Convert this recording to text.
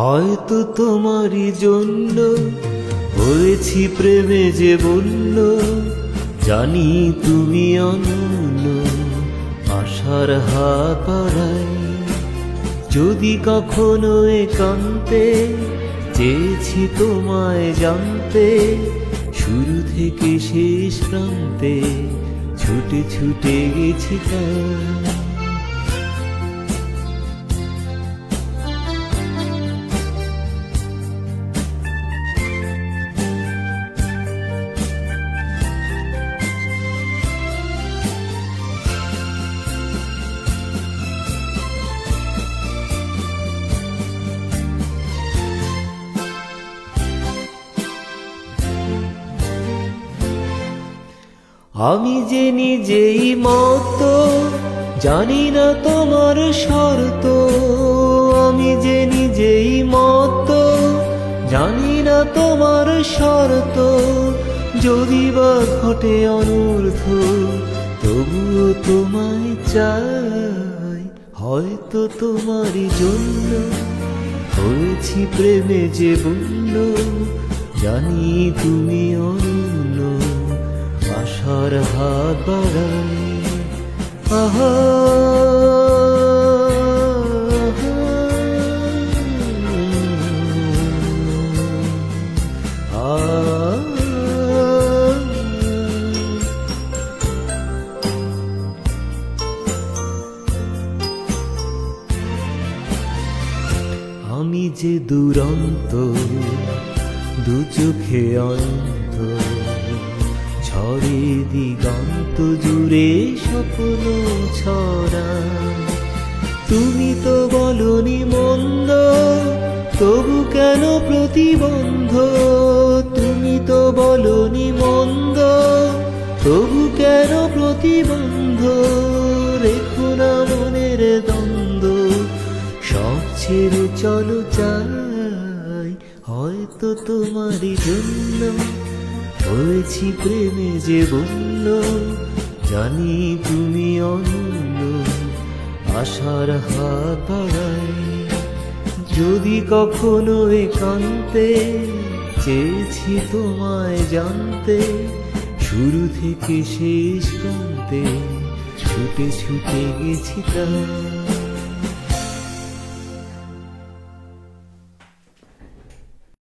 হয়তো তোমারই জন্য হয়েছি প্রেমে যে বলল, জানি তুমি অনন্য আশার হাত বাড়াই। যদি কখনো একান্তে চেয়েছি তোমায় জানতে, শুরু থেকে শেষ প্রান্তে ছুটে ছুটে গেছি তাই। আমি যে নিজেই মতো জানি না তোমার শর্ত, আমি যে নিজেই মতো জানি না তোমার শর্ত। যদি বা ঘটে অনর্থ তবুও তোমায় চাই। হয়তো তোমারই জন্য হয়েছি প্রেমে যে বলল, জানি তুমি অনন্য আশার হাত বাড়াই। আহা আমি যে দুরন্ত দু চোখে অন্ত, ঝড়ে দিগন্ত জুড়ে স্বপ্ন ছড়া। তুমি তো বলনি মন্দ, তবু কেন প্রতিবন্ধ? তুমি তো বলনি মন্দ, তবু কেন প্রতিবন্ধ? রেখো না মনের দ্বন্দ্ব, সব ছেড়ে চলো চাই। হয়তো তোমারই জন্য হয়েছি প্রেমে যে বলল, জানি তুমি অনন্য আশার হাত বাড়াই। যদি কখনো একান্তে চেয়েছি তোমায় জানতে, শুরু থেকে শেষ প্রান্তে ছুটে ছুটে গেছি তাই।